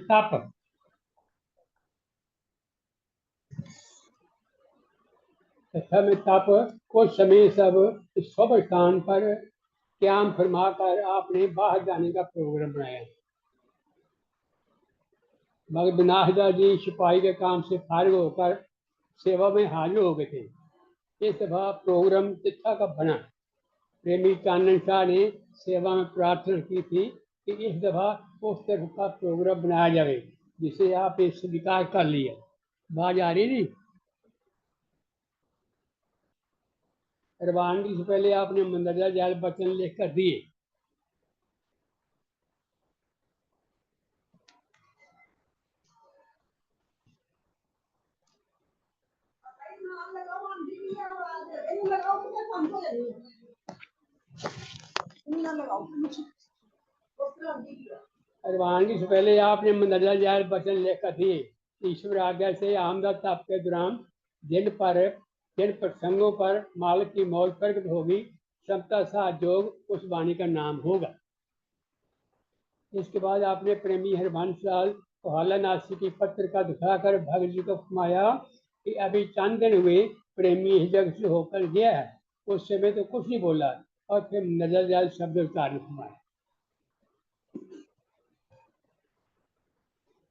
तप। तथा में तप कुछ समय सब शुभ स्थान पर क्याम फरमा कर आपने बाहर जाने का प्रोग्राम बनाया। मगर बिनाहदा जी सिपाही के काम से फारिग होकर सेवा में हाजिर हो गए थे। इस दफा प्रोग्राम तिथा का बना। प्रेमी चानन शाह ने सेवा में प्रार्थना की थी कि इस दफा उस तरह का प्रोग्राम बनाया जाए जिसे आप इस स्वीकार कर लिया। बात आ रही नहीं। रवानगी से पहले आपने मंदरजा जाल बचन लिख कर दिए। रवानगी से पहले आपने मंदरजा जाल बचन लिख कर दिए। ईश्वर आज्ञा से आमदा तप के दौरान जिन प्रसंगों पर मालिक की मौज प्रकट होगी, क्षमता साथ योग उस वाणी का नाम होगा। इसके बाद आपने प्रेमी हरबंस लाल कोहाला नासी की पत्र का दिखाकर भगत जी को फरमाया कि अभी चंद दिन हुए प्रेमी इस जगह से होकर गया है। उस समय तो कुछ नहीं बोला और फिर नजर जाल शब्द उच्चारण फरमाया।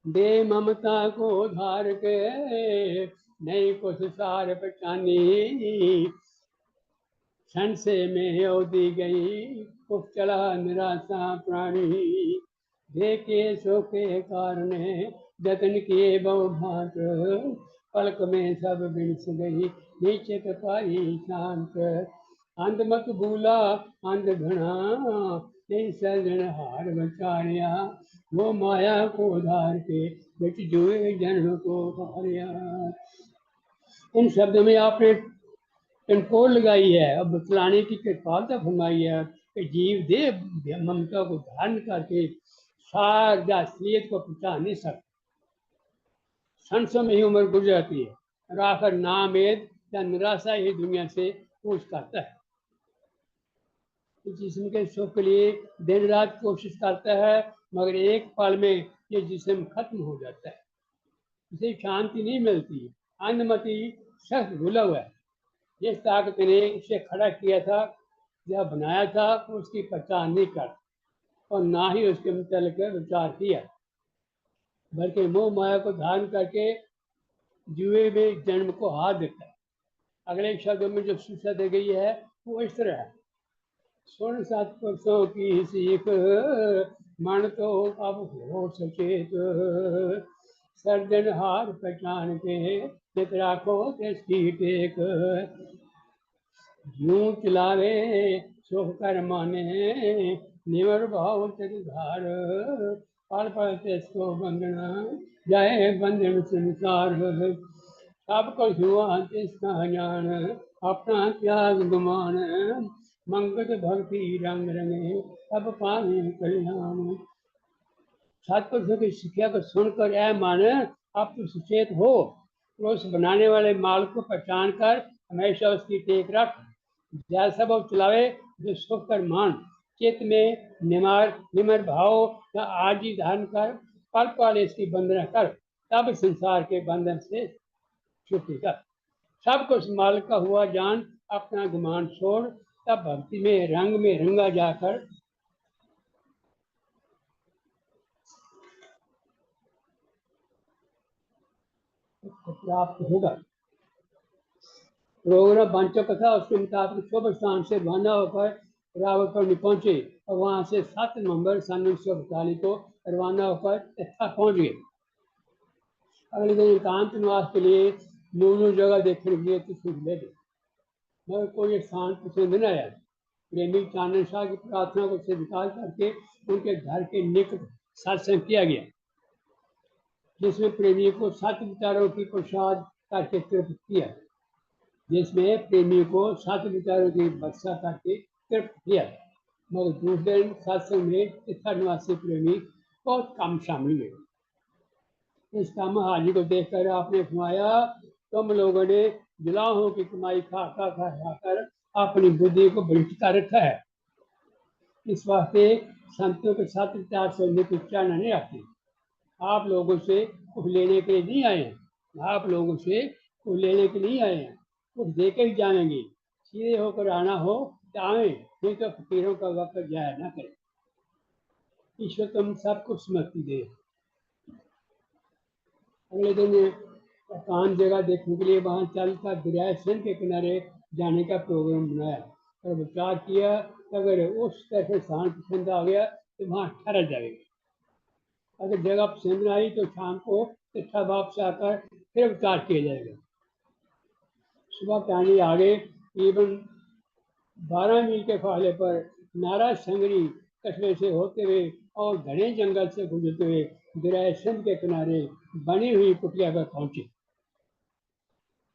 दे ममता को धार के नहीं कुछ सार पहचानी, संशय में हो दी गई कुछ चला निराशा प्राणी, देखे सो के कारण जतन किए बहु भांत, पलक में सब बिनस गई नीचे पाई शांत, अंध मत भूला अंध घना नहीं सजन हार बचारिया, वो माया को धार के बिच जुए जन्म को हारिया। इन शब्दों में आपने कंट्रोल लगाई है और बतलाने की कृपालता फरमाई है कि जीव देह ममता को धारण करके सार असलियत को पहचान नहीं सकता। संसों में ही उम्र गुजर जाती है और आखिर नामेद या निराशा ही दुनिया से कूच करता है। जिस्म के सुख के लिए दिन रात कोशिश करता है, मगर एक पल में ये जिस्म खत्म हो जाता है, इसे शांति नहीं मिलती। अंधमति सख्त भूला हुआ है। जिस ताकत ने इसे खड़ा किया था या बनाया था उसकी पहचान नहीं कर और ना ही उसके मुतल्लिक विचार किया, बल्कि मोह माया को धारण करके जुए में जन्म को हाथ देता है। अगले शब्दों में जो शिक्षा दी गई है वो इस तरह है। सुन सत्पुरुषों की सीख मन तो अब हो सचेत, सर्जनहार पहचान के चित राखो इसकी टेक, यूं चलावे सुख कर माने निवर भाव धार, पल पल तिसको बंदना जाए बंधन संसार, सब कुछ हुआ तिसका जान अपना त्याग गुमान, मंगत भक्ति रंग रंगे अब पानी कल्याण। सत्पुरुषों की शिक्षा को सुनकर ऐ मान अब तो सचेत हो, उस बनाने वाले माल को पहचान कर हमेशा उसकी टेक रख, जैसा वो चलावे जो सुख कर मान, चित्त में निमर भाव का आजी धारण कर पल पल इसकी वंदना कर, तब संसार के बंधन से छुट्टी कर। सब कुछ माल का हुआ जान अपना गुमान छोड़, तब भक्ति में रंगा जाकर प्राप्त होगा। प्रोग्राम बन चुका था, उसके मुताबिक शुभ स्थान से रवाना होकर रावलपिंडी पहुंचे और वहां से 7 नवंबर सन 1942 को रवाना होकर तिथा पहुंच गए। अगले दिन एकांत निवास के लिए नूनू जगह देखने के लिए तस्वीर ले गए, मगर कोई स्थान पसंद न आया। प्रेमी चानन शाह की प्रार्थना को स्वीकार करके उनके घर के निकट सत्संग किया गया, जिसमें प्रेमी को 7 विचारों की प्रसाद करके तृप्त किया, जिसमें प्रेमी को 7 विचारों की वर्षा करके तृप्त किया। मगर दूसरे दिन सत्संग में तिथा निवासी प्रेमी बहुत कम शामिल हुए। इस काम हाजी को देखकर आपने फरमाया, तुम लोगों ने जुलाहों की कमाई खाकर अपनी बुद्धि को भ्रष्ट कर रखा है। इस वास्ते संतों के 7 विचार सुनने की इच्छा नहीं आती। आप लोगों से कुछ लेने के लिए नहीं आए हैं, आप लोगों से कुछ लेने के लिए आए हैं, कुछ दे के ही जाएंगे। सीधे होकर आना हो तो आए, नहीं तो फकीरों का वक्त जाया ना करें। ईश्वर तुम सबको स्मृति दे। अगले दिन एकांत जगह देखने के लिए वहां चलकर दरिया सिंध के किनारे जाने का प्रोग्राम बनाया और विचार किया कि अगर उस तरफ स्थान पसंद आ गया तो वहां ठहरा जाएगा। अगर जगह पसंद न आई तो शाम को इकट्ठा वापस आकर फिर विचार किया जाएगा। सुबह टाणी आगे करीबन 12 मील के फासले पर नारा संगरी कस्बे से होते हुए और घने जंगल से गुजरते हुए दरिया सिंध के किनारे बनी हुई कुटिया पर पहुंचे।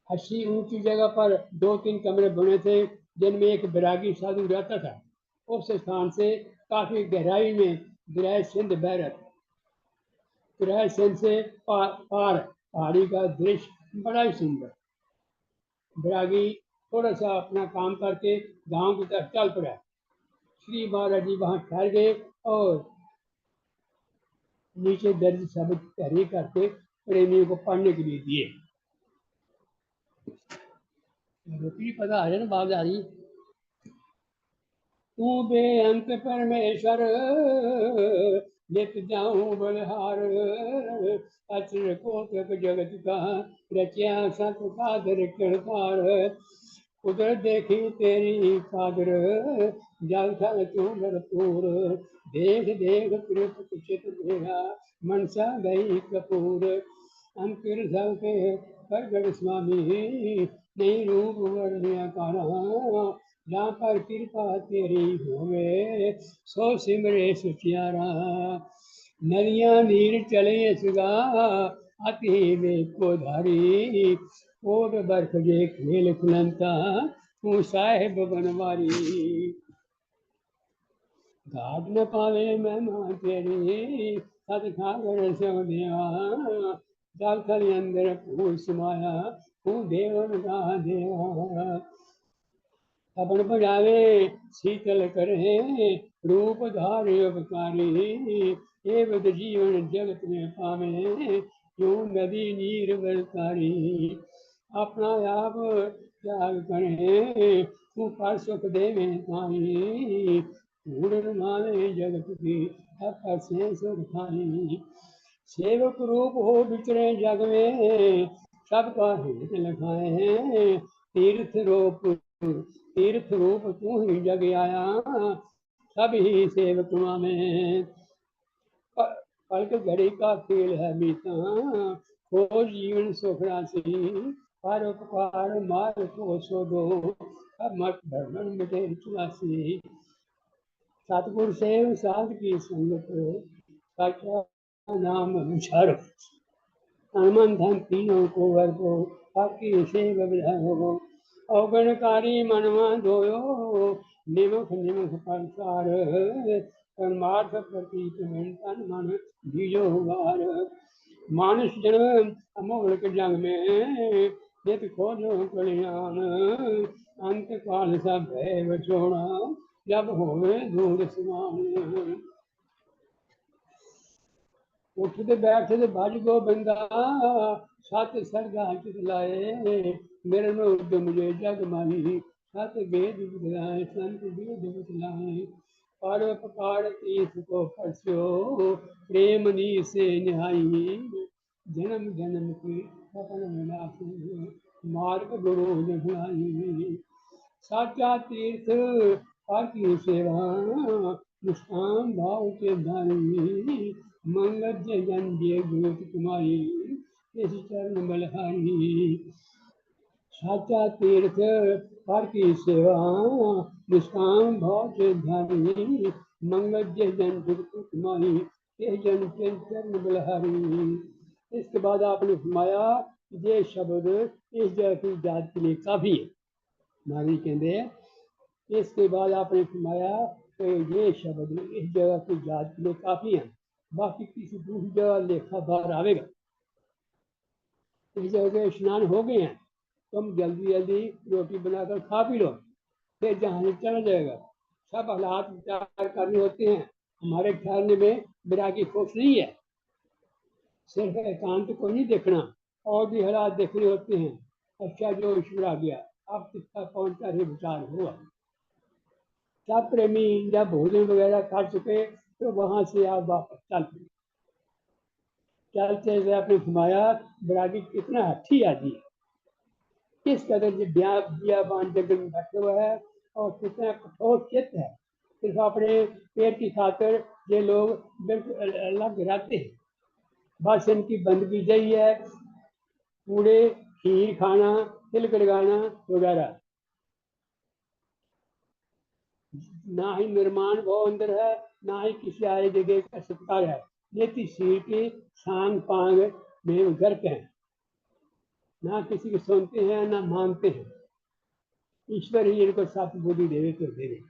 अच्छी ऊंची जगह पर 2-3 कमरे बने थे जिनमें एक बैरागी साधु रहता था। उस स्थान से काफी गहराई में दरिया सिंध बह रहा था। दरिया सिंध से पार पहाड़ी का दृश्य बड़ा ही सुंदर। बैरागी थोड़ा सा अपना काम करके गांव की तरफ चल पड़ा। श्री महाराज जी वहां ठहर गए और नीचे दर्ज शब्द तहरीर करके प्रेमियों को पढ़ने के लिए दिए। रोटी पता है ना बाबदारी। तू बेअंत परमेश्वर नित जाऊं बलहार, अचर कोटक जगत का रचिया सत सादर करतार। कुदरत देखी तेरी कादर, जल थल तू भरपूर। देख देख कृत चित मेरा, मनसा गई कपूर। अंकिर सब के प्रगट स्वामी, नहीं रूप वर्ण्य काना। जहाँ पर कृपा तेरी होवे, सो सिमरे सुचियारा। नदियाँ नीर चले सुगा, अति वे को धारी। कोट बर्फ जे खेल खुलंता, तू साहेब बनवारी। घाट न पावे महिमा तेरी, सत खागर सब देवा। जल थल अंदर फूल समाया, तू देवन का देवा। अपन बजावे शीतल करे, रूप धारे उपकारी। एवं जीवन जगत में पावे, क्यों नदी नीर बरकारी। अपना आप त्याग करे, तू पर सुख देवे पाई। धूड़ रमावे जगत की, अपर से सुख खाई। सेवक रूप हो विचरे जग में, सबका हित लखाए। तीर्थ रूप तीर्थ रूप तू ही जग आया, सब ही सेवक में। पलक घड़ी का खेल है बीता, हो जीवन सुख राशि। पर उपकार मार को सो दो, अब मत भ्रमण मिटे चुरासी। सतगुर सेव साध की संगत, सचा नाम विचारो। तन धन तीनों को वर्गो, बाकी सेव विधान हो। अवगणकारी मनवा धोयो, निमख निमख परसार। परमार्थ प्रतीत तन मन बीजो वार। मानुष जन्म अमोलक जंग में, नित खोजो कल्याण। अंत काल सब भय बचोड़ा, जब होवे दूर समान। उठते बैठते भज गोबिंदा, सत सरगा चित लाए। मेरे में उद्यम जे जग माही, सत वेद विद्याए संत वेद बतलाए। परोपकार तीर्थ को परस्यो, प्रेम नी से निहाई। जन्म जन्म की सपन विनाशी, मार्ग गुरु दिखलाई। साचा तीर्थ हर की सेवा, निष्काम भाव के धारी। मंगल जन जे ज्योति कुमारी, इस चरण बलहारी। साचा तीर्थ हर की सेवा, निष्काम भाव से धारी। मंगल जन ज्योति कुमारी, इस जन के चरण बलहारी। इसके बाद आपने फरमाया ये शब्द इस जगह की जात के लिए काफी है। महाराज कहते इसके बाद आपने फरमाया कि ये शब्द इस जगह की जात के लिए काफी है, बाकी किसी दूसरी जगह लेखा बाहर आवेगा। इस जगह स्नान हो गए हैं, तुम जल्दी जल्दी रोटी बनाकर खा पी लो, फिर जहाँ से चला जाएगा। सब हालात विचार करने होते हैं, हमारे ठहरने में बैरागी खुश नहीं है। सिर्फ एकांत को नहीं देखना, और भी हालात देखने होते हैं। अच्छा जो ईश्वर आ गया, अब कितना कौन सा ही विचार हुआ। सब प्रेमी जब भोजन वगैरह कर चुके तो वहां से आप वापस चल पड़े। चलते हुए आपने घुमाया, बरागी कितना अच्छी आदमी है, किस कदर बियाबान जंगल में बैठे हुआ है, और कितना कठोर चित्त है। सिर्फ अपने पेट की खातिर ये लोग बिल्कुल अलग रहते हैं। बस इनकी बंदगी यही है, पूड़े खीर खाना, तिलक लगाना वगैरह। ना ही निर्माण भाव अंदर है, ना ही किसी आए जगह का सत्कार है। ये शीर के सांग पांग में गर्क हैं, ना किसी को सुनते हैं ना मानते हैं। ईश्वर ही इनको सत बुद्धि देवे तो देवे।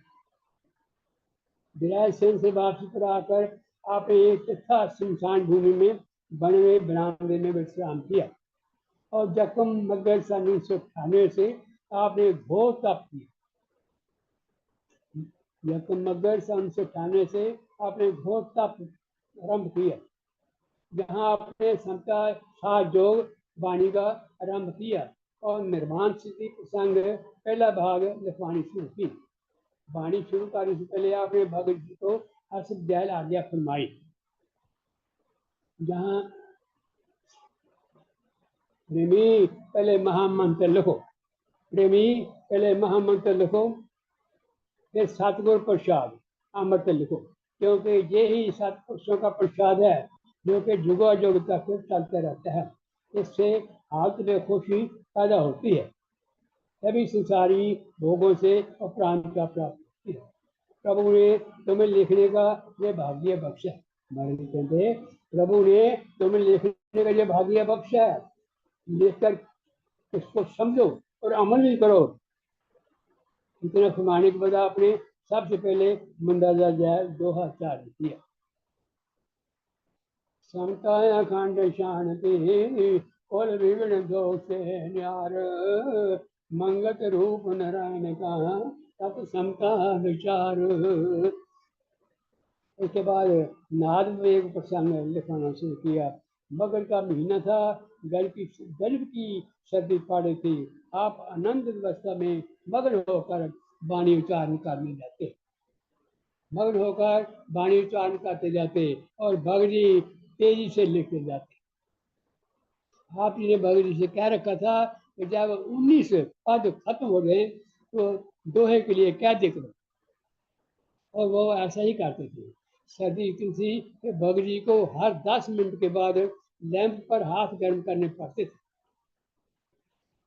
विराज सेन से वापसी पर आकर आपने एक तथा शमशान भूमि में बने हुए बरामदे में विश्राम किया, और जख्म मगर सन 1998 से आपने घोर तप किया। जख्म मगर सन 1998 से आपने घोर तप आरंभ किया, जहाँ आपने समता सात योग वाणी का आरंभ किया, और निर्माण स्थिति प्रसंग पहला भाग लिखवानी शुरू की। वाणी शुरू करने से पहले आपने भगत जी को हर्षदयाल आज्ञा फरमाई, जहाँ प्रेमी पहले महामंत्र लिखो, प्रेमी पहले महामंत्र लिखो, फिर सतगुर प्रसाद अमृत लिखो, क्योंकि ये ही सतपुरुषों का प्रसाद है जो कि जुगा जुग तक चलते रहता है। इससे हालत में खुशी पैदा होती है, तभी संसारी भोगों से उपरांत का प्राप्त होती है। प्रभु ने तुम्हें लिखने का ये भाग्य बख्शा है। महाराज जी कहते प्रभु ने तुम्हें लिखने का ये भाग्य बख्शा है, लिखकर इसको समझो और अमल भी करो। इतना फरमाने के बाद आपने सबसे पहले मंदाजा जाए दोहा चार किया। समताया अखंड शांति कुल विघ्न दोष न्यार, मंगत रूप नारायण का तत् समता विचार। उसके बाद नाद में एक प्रसंग लिखाना शुरू किया। मगर का महीना था, गर्भ की सर्दी पड़ रही थी। आप आनंद अवस्था में मग्न होकर वाणी उच्चारण करने जाते, मग्न होकर वाणी उच्चारण करते जाते, और भगत जी तेजी से लिखते जाते। आपने ने भगत जी से कह रखा था कि जब 19 पद खत्म हो गए तो दोहे के लिए क्या करो, और वो ऐसा ही करते थे। सर्दी इतनी थी कि भगत जी को हर 10 मिनट के बाद लैंप पर हाथ गर्म करने पड़ते थे।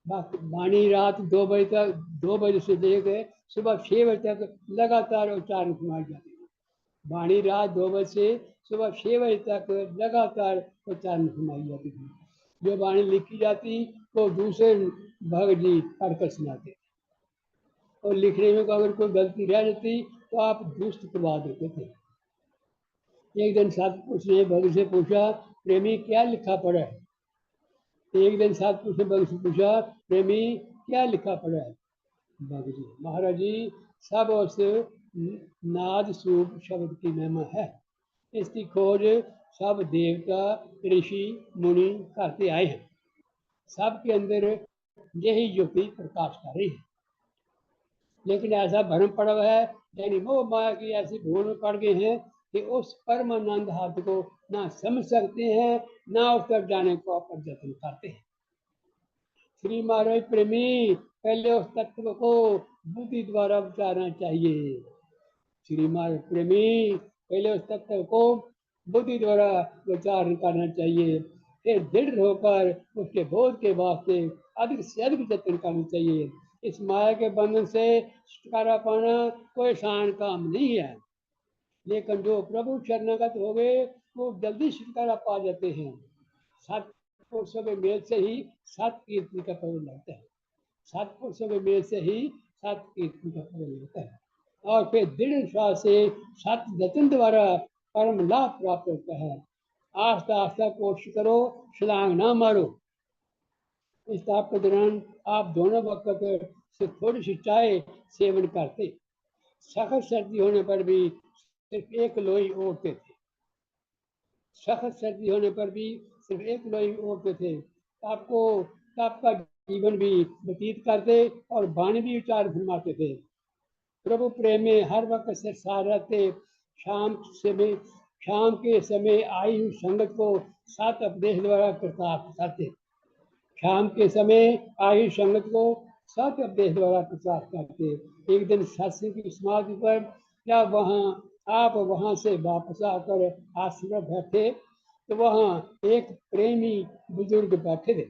वाणी रात 2 बजे तक, 2 बजे से लेकर सुबह 6 बजे तक लगातार उच्चारण सुनाई जाती थी। वाणी रात 2 बजे से सुबह 6 बजे तक लगातार उच्चारण सुनाई जाती थी। जो वाणी लिखी जाती वो दूसरे भगत जी पढ़कर सुनाते थे, और लिखने में अगर कोई गलती रह जाती तो आप दुरुस्त करवा देते थे। एक दिन सतपुरुष ने भगत से पूछा, प्रेमी क्या लिखा पड़ा है? एक दिन सतपुरुष ने भगत से पूछा, प्रेमी क्या लिखा पड़ा है? भगत जी, महाराज जी सब उस नाद स्वरूप शब्द की महिमा है। इसकी खोज सब देवता ऋषि मुनि करते आए हैं। सबके अंदर यही युक्ति प्रकाश कर रही है, लेकिन ऐसा भ्रम पड़ा हुआ है, यानी मोह माया की ऐसी भूल में पड़ गए हैं कि उस परमानंद हाथ को ना समझ सकते हैं, ना उस तक जाने को आप यत्न करते हैं। श्री महाराज प्रेमी पहले उस तत्व को बुद्धि द्वारा विचारना चाहिए। श्री महाराज प्रेमी पहले उस तत्व को बुद्धि द्वारा विचार करना चाहिए, फिर दृढ़ होकर उसके बोध के वास्ते अधिक से अधिक यत्न करना चाहिए। इस माया के बंधन से छुटकारा पाना कोई आसान काम नहीं है, लेकिन जो प्रभु शरणागत हो गए वो जल्दी छुटकारा पा जाते हैं। सत्पुरुषों के मेल से ही सत कीर्ति का पता लगता है, सत्पुरुषों के मेल से ही सत कीर्ति का पता लगता है, और फिर दृढ़ विश्वास से सत यत्न द्वारा परम लाभ प्राप्त होता है। आस्ता आस्ता कोशिश करो, छलांग ना मारो। इस ताप के दौरान आप दोनों वक्त से थोड़ी सी चाय सेवन करते, सख्त सर्दी होने पर भी सिर्फ एक लोई ओढ़ते थे, सख्त सर्दी होने पर भी सिर्फ एक लोई ओढ़ते थे, आपको आपका जीवन भी व्यतीत करते और वाणी भी उच्चार फरमाते थे। प्रभु प्रेम में हर वक्त सरसार रहते, शाम समय शाम के समय आई हुई संगत को सात उपदेश द्वारा प्रताप करते। शाम के समय आई संगत को सात उपदेश द्वारा प्रताप करते। एक दिन सत्संग की समाधि पर या वहाँ आप वहाँ से वापस आकर आश्रम में बैठे तो वहाँ एक प्रेमी बुजुर्ग बैठे थे।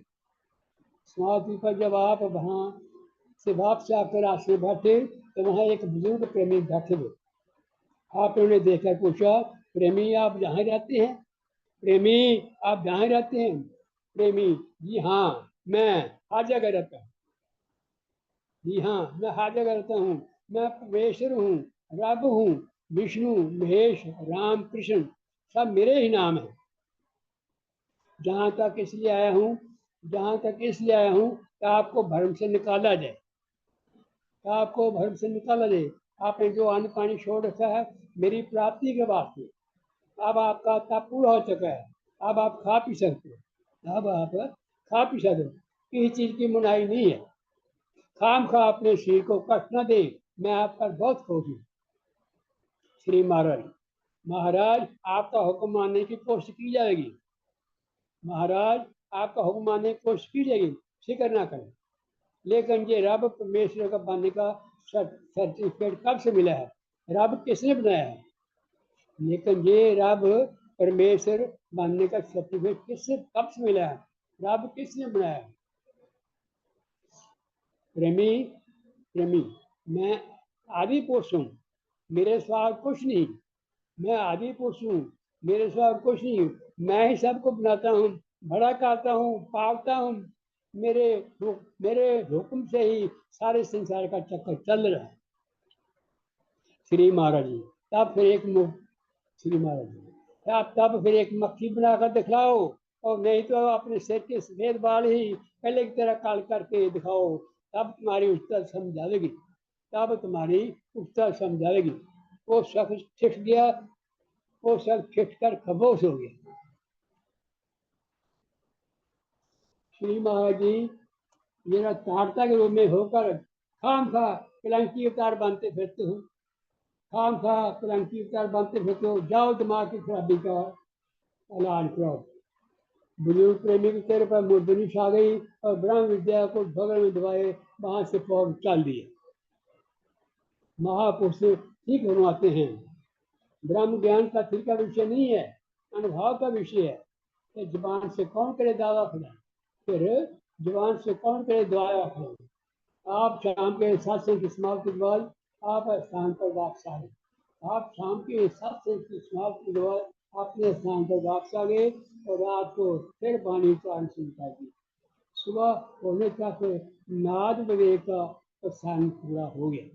समाधि पर जब आप वहाँ से वापस आकर आश्रम बैठे तो वहाँ एक बुजुर्ग प्रेमी बैठे थे। आपने उन्हें देखकर पूछा, प्रेमी आप यहाँ रहते हैं? प्रेमी आप यहाँ रहते हैं? प्रेमी, जी हाँ, मैं हर जगह रहता हूँ। जी हाँ, मैं हर जगह रहता हूँ। मैं परमेश्वर हूँ, रब हूँ, विष्णु, महेश, राम, कृष्ण सब मेरे ही नाम है। जहाँ तक इसलिए आया हूँ कि आपको भ्रम से निकाला जाए, आपने जो अन्न पानी छोड़ रखा है मेरी प्राप्ति के वास्ते, अब आपका तप पूरा हो चुका है, अब आप खा पी सकते हो। किसी चीज की मुनाई नहीं है। खाम खा अपने शरीर को कष्ट न दे, मैं आप पर बहुत खुश हूँ। श्री महाराज आपका हुक्म मानने की कोशिश की जाएगी। फिक्र ना करें। लेकिन ये रब परमेश्वर का बनने का सर्टिफिकेट कब से मिला है? रब किसने बनाया है? लेकिन ये रब परमेश्वर बनने का सर्टिफिकेट कब से मिला है? रब किसने बनाया है? प्रेमी, मैं आदि पुरुष हूँ, मेरे सिवा कुछ नहीं। मैं ही सबको बनाता हूँ, बड़ा करता हूँ, पालता हूँ। मेरे मेरे हुक्म से ही सारे संसार का चक्कर चल रहा है। श्री महाराज जी तब फिर एक मक्खी बनाकर दिखलाओ, और नहीं तो अपने सिर के सफेद बाल ही पहले की तरह काल करके दिखाओ, तब तुम्हारी उत्तर समझाएगी। वो शख्स ठिठ गया, वो सब ठिठ कर खमोश हो गया। श्री महाराज जी मेरा ताड़ता के रूप में होकर खाम खा कलंकी अवतार बनते फिरते हो, जाओ दिमाग की खराबी का ऐलान करो। बुजुर्ग प्रेमी के चेहरे पर मुर्दनी छा गई और ब्रह्म विद्या को बगल में दबाए वहां से फौज चल दिए। महापुरुष ठीक बनवाते हैं। ब्रह्म ज्ञान का फिर का विषय नहीं है, अनुभव का विषय है। फिर जुबान से कौन करे दावा खड़ा। आप शाम के सत्संग की समाप्ति के बाद आप स्थान पर वापस आ गए। अपने स्थान पर वापस आ गए और रात को फिर वाणी उच्चारण शुरू कर दी। सुबह होने तक नाद विवेक का प्रस्थान पूरा हो गया।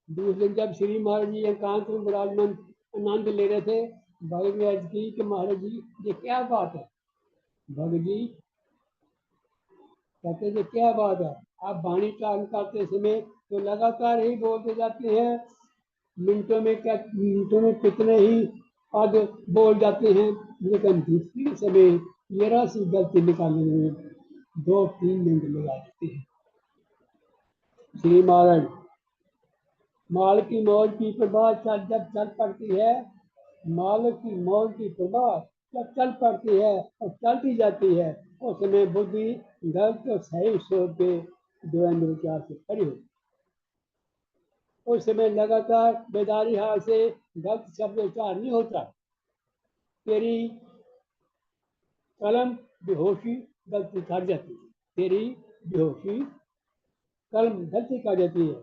दूसरे दिन जब श्री महाराज जी एकांत में विराजमान आनंद ले रहे थे, भगत ने अर्ज की कि महाराज जी ये क्या बात है? भगत जी कहते थे क्या बात है? आप वाणी उच्चारण करते समय तो लगातार ही बोलते जाते हैं, मिनटों में कितने ही पद बोल जाते हैं, लेकिन दूसरे समय जरा सी गलती निकालने में 2-3 मिनट लगा देते हैं। श्री महाराज माल की मौज की प्रभा जब चल पड़ती है, माल की मौज की प्रभा जब चल पड़ती है और चलती जाती है, उस समय बुद्धि गलत और सही सोच के द्वंद्व विचार से खड़ी हो। उस समय लगातार बेदारी हाल से गलत शब्द उच्चार नहीं होता। तेरी कलम बेहोशी गलती कर जाती है।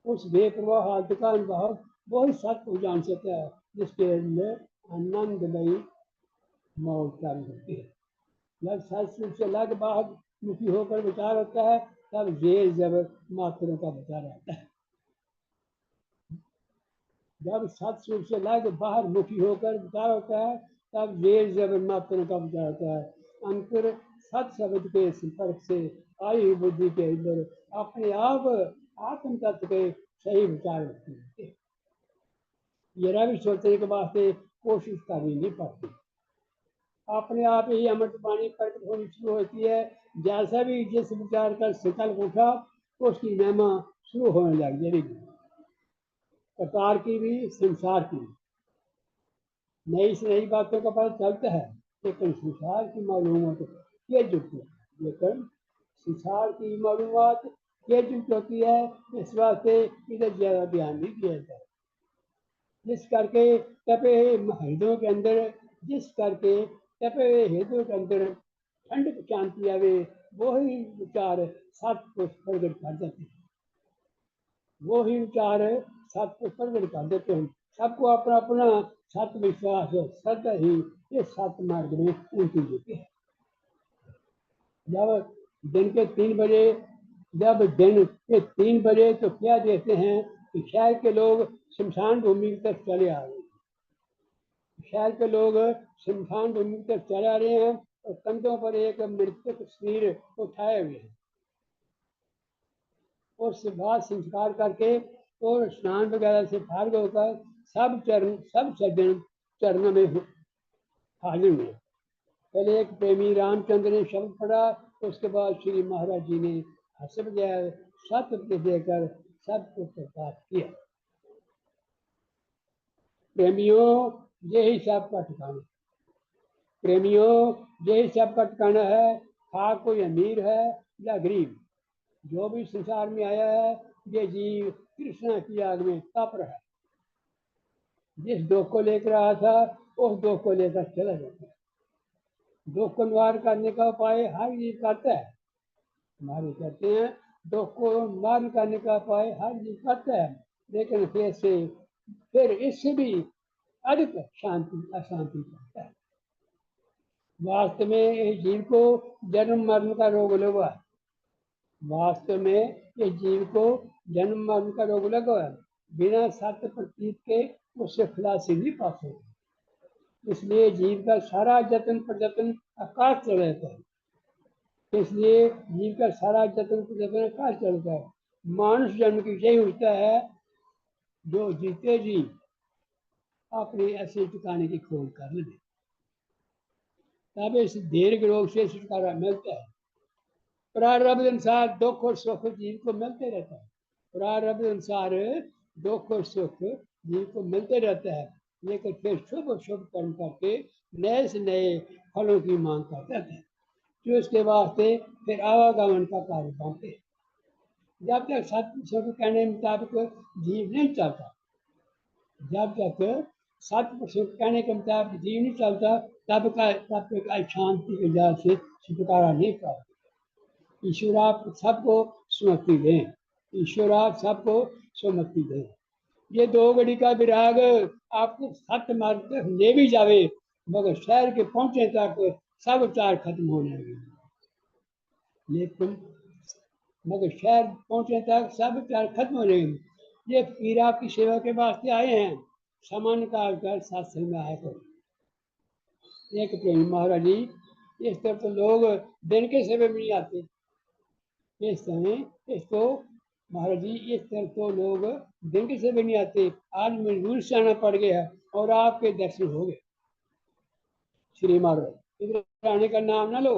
उस बेप्रवाह हालत का अनुभव वही सत्य जान सकता है जिसके अंदर आनंदमयी मौज चालू होती है। जब सत्संग से लग बाहर मुखी होकर विचार होता है, तब जेर जबर मात्रों का विचार आता है। जब सत्संग से लग बाहर मुखी होकर विचार होता है, तब जेर जबर मात्रों का विचार होता है। अंतर सत शब्द के संपर्क से आई हुई बुद्धि के अंदर अपने आप आत्म तत्व के सही विचार होते हैं। जरा भी सोचने के वास्ते कोशिश करनी नहीं पड़ती। अपने आप ही अमृत वाणी प्रकट होनी शुरू होती है। जैसा भी जिस विचार का संकल्प उठा उसकी महिमा शुरू होने लग जाएगी, प्रकार की भी संसार की भी। नई से नई बातों का पता चलता है, लेकिन संसार की मालूमात ये जुटती है, लेकिन संसार की मालूमात ये जुट होती है, इस वास्ते इधर ज्यादा ध्यान नहीं दिया जाता। जिस करके तपे हृदयों के अंदर जिस करके तपे हृदयों के अंदर ठंड शांति आवे, वो ही विचार सत्य को प्रकट कर देते हैं। वो ही विचार सत्य को प्रकट कर देते हैं। सबको अपना अपना सत्य विश्वास है, श्रद्धा ही इस सत्य मार्ग में उनकी जीती है। जब दिन के 3 बजे जब दिन के 3 बजे तो क्या देखते हैं कि शहर के लोग शमशान भूमि की तरफ चले आ रहे हैं। शहर के लोग शमशान भूमि की तरफ चले आ रहे हैं और कंधों पर एक मृतक शरीर उठाए हुए हैं। और बाद संस्कार करके और स्नान वगैरह से फार्ग होकर सब सज्जन चरणों में हाजिर हुए। पहले एक प्रेमी रामचंद्र ने शब्द पढ़ा, उसके बाद श्री महाराज जी ने हंस बजाय सत्य देकर सबको प्रकाश किया। प्रेमियों, यही सबका ठिकाना। प्रेमियों, यही सबका ठिकाना है। खा कोई अमीर है या गरीब, जो भी संसार में आया है ये जीव कृष्णा की आग में तप रहा है। जिस दुख को लेकर आया था उस दुख को लेकर चला जाता है। दुख को निवार करने का उपाय हर जीव करता है। हमारे कहते हैं दुख को निवार करने का उपाय हर जीव करता है, लेकिन फिर इससे भी अधिक शांति अशांति करता है। वास्तव में इस जीव को जन्म मरण का रोग लगा है। वास्तव में इस जीव को जन्म मरण का रोग लगा है। बिना सत्य प्रतीत के उससे खलासी नहीं पा सकते। इसलिए जीव का सारा जतन प्रयत्न आकाश चल रहता है। इसलिए जीव का सारा जतन प्रयत्न आकाश चलता है। मानुष जन्म की यही उठता है जो जीते जी अपने असली ठिकाने की खोज कर ले, तब इस दीर्घ रोग से छुटकारा मिलता है। प्रारब्ध अनुसार दुख और सुख जीव को मिलते रहता है। प्रारब्ध अनुसार दुख और सुख जीव को मिलते रहता है, लेकिन फिर शुभ शुभ कर्म करके नए से नए फलों की मांग करते हैं, जो उसके वास्ते फिर आवागमन का कार्य बनते हैं। जब तक सत्य सुख कहने मुताबिक जीव नहीं चलता, जब तक सत्य सुख कहने के मुताबिक जीव नहीं चलता, तब तक अशांति के जाल से छुटकारा नहीं प्राप्त। ईश्वर आप सबको सुमति दें। ईश्वर आप सबको सुमति दें। ये 2 घड़ी का विराग आपको सत्य मार्ग तक ले भी जावे, मगर शहर के पहुंचे तक सब विचार खत्म होने लगे। लेकिन मगर शहर पहुंचे तक सब विचार खत्म हो जाएंगे। ये फकीर आपकी सेवा के वास्ते आए हैं, सामान्य काल कर सत्संग में आया करो। एक प्रेमी महाराज जी, इस तरह तो लोग दिन के समय में नहीं आते। इस समय इसको महाराज जी इस तरह तो लोग दिन के समय नहीं आते। आज मजबूर से आना पड़ गया और आपके दर्शन हो गए। श्री महाराज इधर आने का नाम ना लो,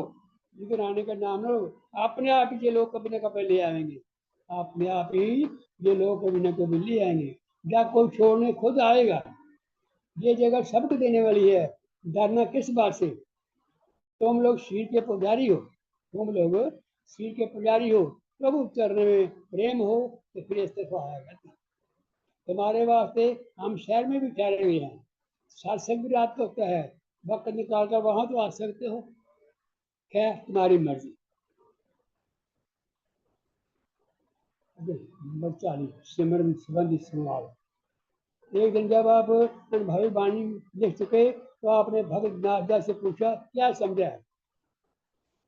इधर आने का नाम ना लो। अपने आप ही ये लोग कभी ना कभी ले आएंगे। अपने आप ही ये लोग कभी ना कभी ले आएंगे। जब कोई छोड़ने खुद आएगा। ये जगह सबको देने वाली है, डरना किस बात से। तुम लोग शरीर के पुजारी हो, तुम लोग शरीर के पुजारी हो, प्रभु चरण में प्रेम हो तो फिर इस तरफ आया करता। तुम्हारे वास्ते हम शहर में भी ठहरे हुए हैं, सत्संग भी रात को होता है, वक्त निकाल कर वहां तो आ सकते हो। खैर तुम्हारी मर्जी। नंबर 40 सिमरन संबंधी संवाद। एक दिन जब आप अनुभवी वाणी लिख चुके तो आपने भगत नाथ से पूछा क्या समझा है।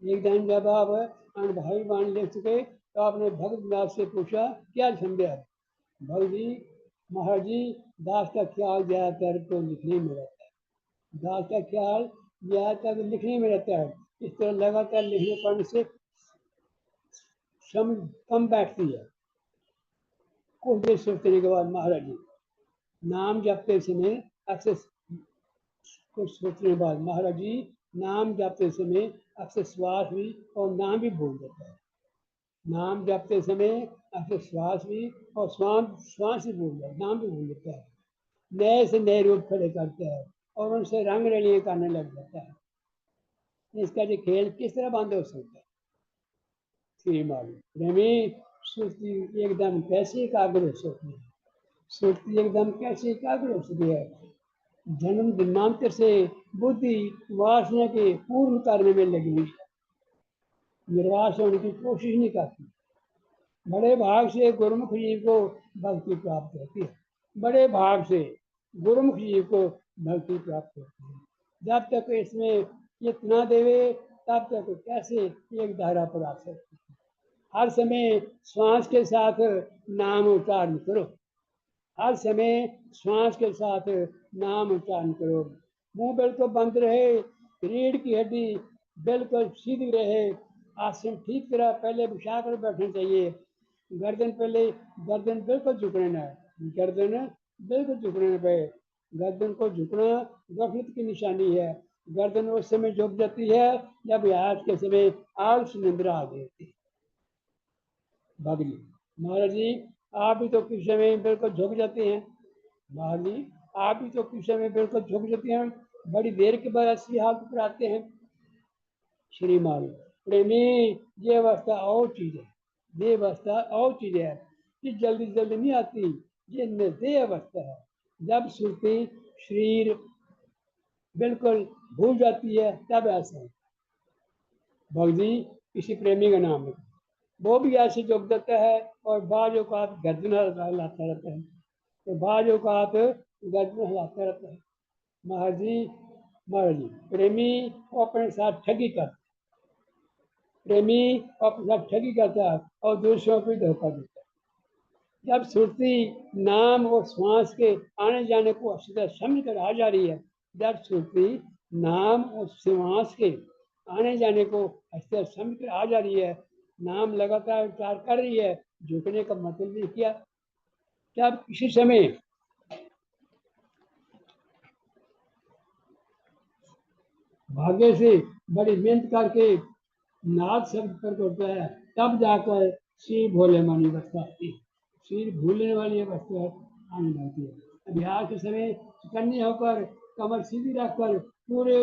एक दिन जब आप अनुभवी वाणी लिख चुके तो आपने भगत नाथ से पूछा क्या समझा है। भगत जी, महाराज जी, दास का ख्याल ज्यादातर तो लिखने में रहता है। दास का ख्याल ज्यादातर लिखने में रहता है। इस तरह लगातार लिखने पढ़ने से समझ कम बैठती है। कुछ देर सोचने के बाद महाराज जी नाम जपते समय अक्सर कुछ सोचने के बाद महाराज जी नाम जपते समय अक्सर श्वास भी और नाम भी भूल जाता है। नाम जपते समय अक्सर श्वास भी और श्वास भी भूल जाता है, नाम भी भूल जाता है। नए से नए रूप खड़े करता है और उनसे रंग रलियां करने लग जाता है। इसका जो खेल किस तरह बंद हो सकता है? श्री मालूम प्रेमी सुरती एकदम कैसे एकाग्र हो सकती है? सुरती एकदम कैसे एकाग्र हो सकती है? जन्म जन्मांतर से बुद्धि वासना के पूर्ण करने में लगी हुई है, निर्वास होने की कोशिश नहीं करती। बड़े भाग से गुरुमुख जीव को भक्ति प्राप्त होती है। बड़े भाग से गुरुमुख जीव को भक्ति प्राप्त होती है। जब तक इसमें इतना देवे तब तक कैसे एक धारा पर आ सकती है। हर समय श्वास के साथ नाम उच्चारण करो। हर समय श्वास के साथ नाम उच्चारण करो। मुंह बिल्कुल बंद रहे, रीढ़ की हड्डी बिल्कुल सीधी रहे, आसन ठीक तरह पहले बिछा कर बैठना चाहिए। गर्दन बिल्कुल झुकने ना है, गर्दन बिल्कुल झुकने न पे। गर्दन को झुकना गफलत की निशानी है। गर्दन उस समय झुक जाती है जब आज के समय आलस निंद्रा आ गई थी। भगनी महाराज जी, आप भी तो किस समय बिल्कुल झुक जाते हैं। महाराज जी, आप भी तो किस समय बिल्कुल झुक जाते हैं, बड़ी देर के बाद ऐसी हालत पर आते हैं। श्री माल प्रेमी, ये अवस्था और चीज है, ये अवस्था और चीज है, ये जल्दी जल्दी नहीं आती, ये निर्दय अवस्था है। जब सुरती शरीर बिल्कुल भूल जाती है तब ऐसा है। भक्ति किसी प्रेमी का नाम है, वो भी ऐसे झुक जाता है और बाजों का हाथ गर्दन हिलाता रहता है, तो बाजों का हाथ गर्दन हिलाता रहता है। महाराज जी प्रेमी अपने साथ ठगी करता है, प्रेमी अपने साथ ठगी करता है और दूसरों को धोखा देता है। जब सुरती नाम और श्वास के आने जाने को अच्छी तरह समझ कर आ जा रही है, जब सुरती नाम और श्वास के आने जाने को अच्छी तरह समझ कर आ जा रही है, नाम लगातार उच्चार कर रही है, झुकने का मतलब नहीं किया। जब किसी समय भाग्य से बड़ी मेहनत करके नाद शब्द पर होता है, तब जाकर श्री भोले मानी अवस्था आती है, श्री भूलने वाली अवस्था आने लगती है। अभ्यास के समय चकन्ने होकर कमर सीधी रखकर पूरे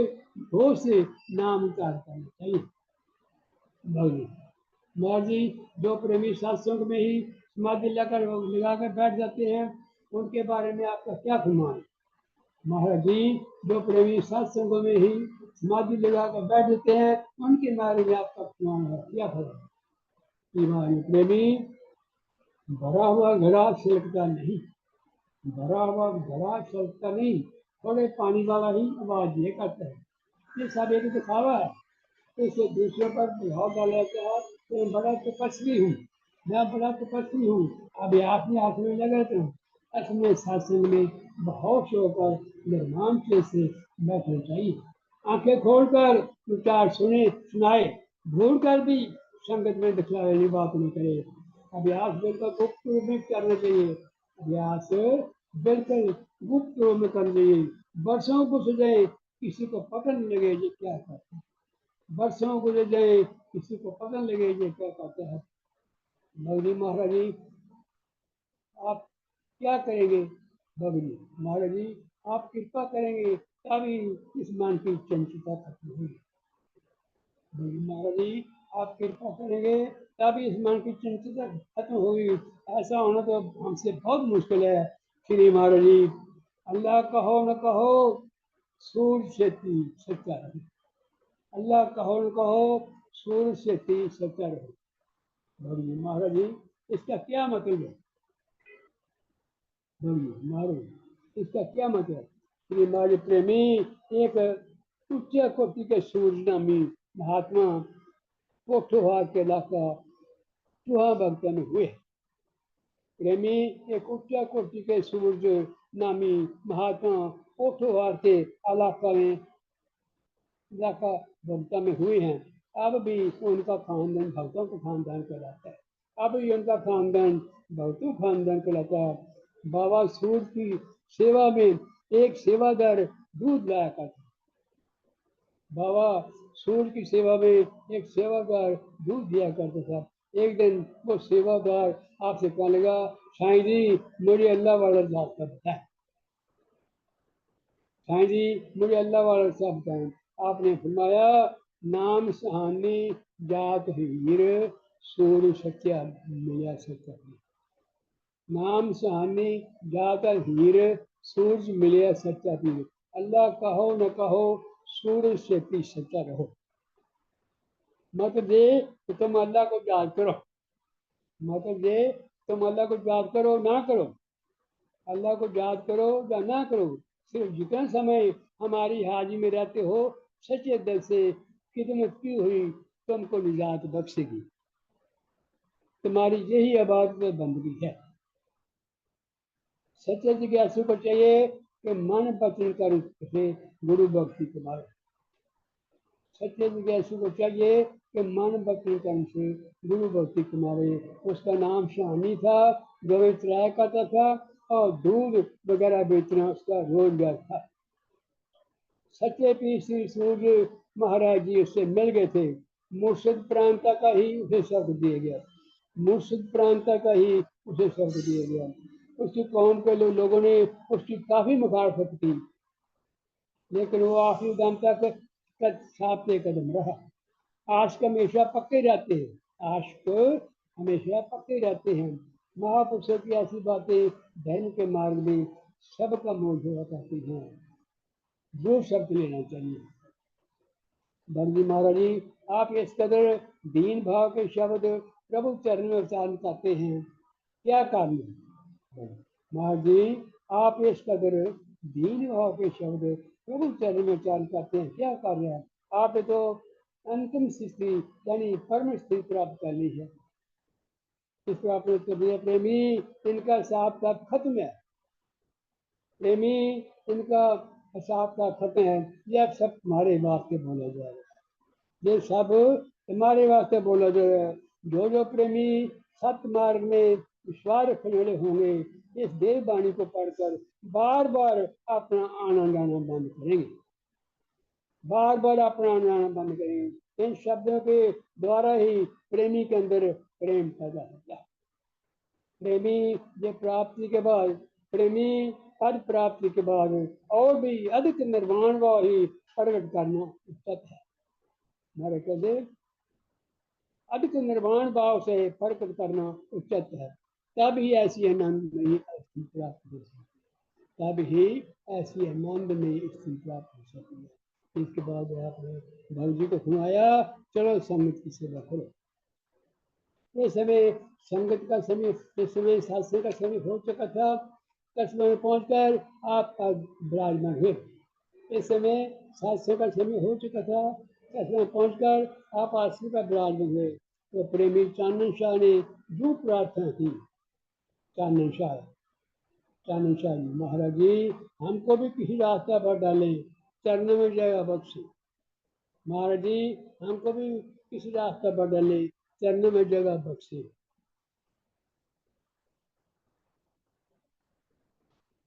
होश से नाम उच्चार करना चाहिए। महाराज जी, जो प्रेमी सत्संग में ही समाधि लगाकर बैठ जाते हैं, उनके बारे में आपका क्या फरमान है? महाराज जी, जो प्रेमी सत्संग में ही समाधि लगाकर बैठ जाते हैं, उनके बारे में आपका फरमान है, क्या फरमान? प्रेमी, भरा हुआ घड़ा छलकता नहीं, भरा हुआ घड़ा छलकता नहीं, थोड़े पानी वाला ही आवाज ये करता है। ये सब एक दिखावा है, इसे दूसरों पर प्रभाव डाला जाता है। तो बड़ा तपस्वी हूँ, मैं बड़ा तपस्वी हूँ, अभी आप में हाथ में लगा रहता हूँ। असली सत्संग में बहुत होकर निर्माण से बैठना चाहिए। आंखें खोलकर विचार सुनाए, भूल कर भी संगत में दिखलाने बात नहीं करे। अभ्यास बिल्कुल गुप्त रूप में करना चाहिए, अभ्यास बिल्कुल गुप्त रूप में करना चाहिए। वर्षों गुजर जाए, किसी को पता नहीं लगे ये क्या करते हैं। वर्षों गुजर जाए, किसी को पता नहीं लगे ये क्या करता है। भगनी महाराज जी, आप क्या करेंगे? भगनी महाराज जी, आप कृपा करेंगे तभी इस मन की चंचलता खत्म होगी। भगनी महाराज जी, आप कृपा करेंगे तभी इस मन की चंचलता खत्म होगी। ऐसा होना तो हमसे बहुत मुश्किल है। श्री महाराज जी, अल्लाह कहो न कहो, सूर्य से सच्चा रहे। अल्लाह कहो न कहो, सूर्य से सच्चा रहो। भगनी महाराज जी, इसका क्या मतलब है? महाराज, इसका क्या मतलब? श्री महाराज प्रेमी एक उच्च कोटि के सूर्य नामी महात्मा पोठोहार के इलाका चूहा भक्त में हुए। प्रेमी एक उच्च कोटि के सूर्य नामी महात्मा पोठोहार के इलाका भक्ता में हुए हैं। अब भी उनका खानदान भक्तों का खानदान कहलाता है। अब भी उनका खानदान भक्तों खानदान कहलाता है। बाबा सूर्य की सेवा में एक सेवादार दूध लाया करता, बाबा सूर्य की सेवा में एक सेवादार दूध दिया करता था। एक दिन वो सेवादार आपसे कहने लगा, साईं जी मुझे अल्लाह वाला रास्ता बताएं, साईं जी मुझे अल्लाह वाला रास्ता बताएं। आपने फरमाया, नाम सहानी जात हीर सूर्य सच्चा मिला सच्चा। नाम सहानी जात हीर सूरज मिले सच्चा पीर। अल्लाह कहो न कहो, सूरज से भी सच्चा रहो। मत दे तो तुम अल्लाह को याद करो, मत दे तुम अल्लाह को याद करो ना करो, अल्लाह को याद करो या ना करो, सिर्फ जितना समय हमारी हाजिरी में रहते हो सच्चे दिल से खिदमत की हुई तुमको निजात बख्शेगी। तुम्हारी यही इबादत में बंदगी है। सच्चे जिज्ञासु को चाहिए कि मन वचन कर्म से गुरु भक्ति कमाए। सच्चे जिज्ञासु को चाहिए कि मन वचन कर्म से गुरु भक्ति कमावे। उसका नाम शानी था, गवे चराया करता था और दूध वगैरह बेचना उसका रोजगार था। सच्चे पीर श्री सूर्य महाराज जी उससे मिल गए थे। मुर्शिद प्रांता का ही उसे शब्द दिया गया, मुर्शिद प्रांता का ही उसे शब्द दिया गया। उसकी कौम के लोगों ने उसकी काफी मुखालफत की, लेकिन वो आखिरी दम तक साथ कदम रहा। आशिक हमेशा पक्के रहते हैं, आशिक हमेशा पक्के रहते हैं। महापुरुषों की ऐसी बातें धर्म के मार्ग में सबका मोल हुआ करती हैं। जो शब्द लेना चाहिए। बंदी महाराज जी, आप इस कदर दीन भाव के शब्द प्रभु चरण में उच्चारण करते हैं, क्या कारण है? महाराज जी, आप इस कदर दीन भाव के शब्द प्रभु चरण में उच्चारण करते हैं, क्या कार्य है? आपने तो अंतिम स्थिति यानी परम स्थिति प्राप्त कर ली है। इस पर आपने उत्तर दिया, प्रेमी इनका हिसाब का खत्म है, प्रेमी इनका हिसाब का खत्म है। यह सब तुम्हारे वास्ते बोला जा रहा है, ये सब तुम्हारे वास्ते बोला जा रहा है। जो जो प्रेमी सत्य मार्ग में विश्वास रखने वाले होंगे, इस देव वाणी को पढ़कर बार बार अपना आना जाना बंद करेंगे, बार बार अपना आना जाना बंद करेंगे। इन शब्दों के द्वारा ही प्रेमी के अंदर प्रेम पैदा होता है। प्रेमी ये प्राप्ति के बाद, प्रेमी पद प्राप्ति के बाद और भी अधिक निर्वाण भाव ही प्रकट करना उचित है। हमारे कहते अधिक निर्वाण भाव से प्रकट करना उचित है, तब ही ऐसी आनंदमयी स्थिति प्राप्त हो सकती है, तब ही ऐसी आनंदमयी स्थिति प्राप्त हो सकती है। इसके बाद आपने भगव जी को सुनाया, चलो संगत की सेवा करो। इस समय संगत का समय, इस समय सत्संग का समय हो चुका था। कस्बे में पहुंचकर आप विराजमान हुए। इस समय सत्संग का समय हो चुका था। कस्बे में पहुंचकर आप आश्रम का विराजमान हुए। तो प्रेमी चानन शाह ने जो प्रार्थना की, चानन शाह जी, महाराज जी हमको भी किसी रास्ता पर डालें, चरणों में जगह बख्शे। महाराज जी हमको भी किसी रास्ता पर डालें, चरणों में जगह बख्शे।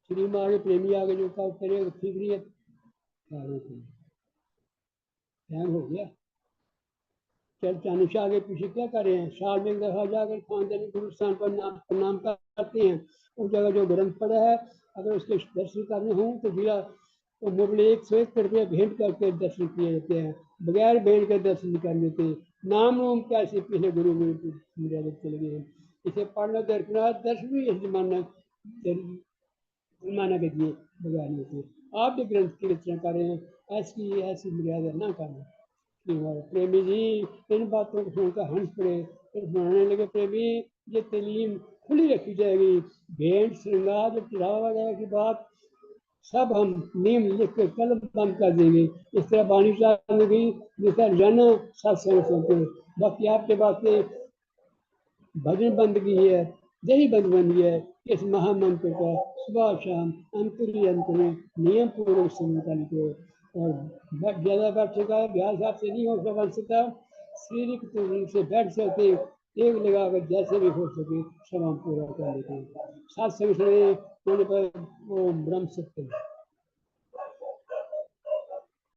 श्री महाराज प्रेमी आगे जो काम करेगा ठीक नहीं है, टाइम हो गया। चल चानिशा आगे पीछे क्या कर रहे हैं? साल में एक दफा जाकर खानदानी गुरु स्थान पर प्रणाम करते हैं। उस जगह जो ग्रंथ पड़ा है, अगर उसके दर्शन करने हों तो जिला तो मुरली 101 रुपये भेंट करके दर्शन किए जाते हैं, बगैर भेंट के दर्शन कर लेते हैं। नाम नूम कैसे पीछे गुरु मेरे चले गए हैं, इसे पढ़ना दर्शना दर्शन भी इस जमाना के दिए बगैर लेते। आप भी ग्रंथ की रचना कर रहे हैं, ऐसी मर्यादा ना करना। प्रेमी जी इन बातों को सुनकर हंस पड़े, फिर सुनाने लगे, प्रेमी ये तालीम खुली रखी जाएगी, भेंट श्रृंगार जब चढ़ावा वगैरह की बात सब हम नियम लिख कर कलम बंद कर देंगे। इस तरह बाणी साहब ने भी जिसका रोजाना सत्संग सुनते हैं। बाकी आपके वास्ते भजन बंदगी है, यही बंदगी है। इस महामंत्र का सुबह शाम अंतरी अंतरी नियम पूर्वक सुनता लिखो। और ज्यादा बैठ सका ब्याह साहब से नहीं हो बन सकता, शारीरिक रूप से बैठ सकते, एक लगाकर जैसे भी हो सके सब हम पूरा कर लेते हैं। सात संग होने पर वो ब्रह्म सत्य है।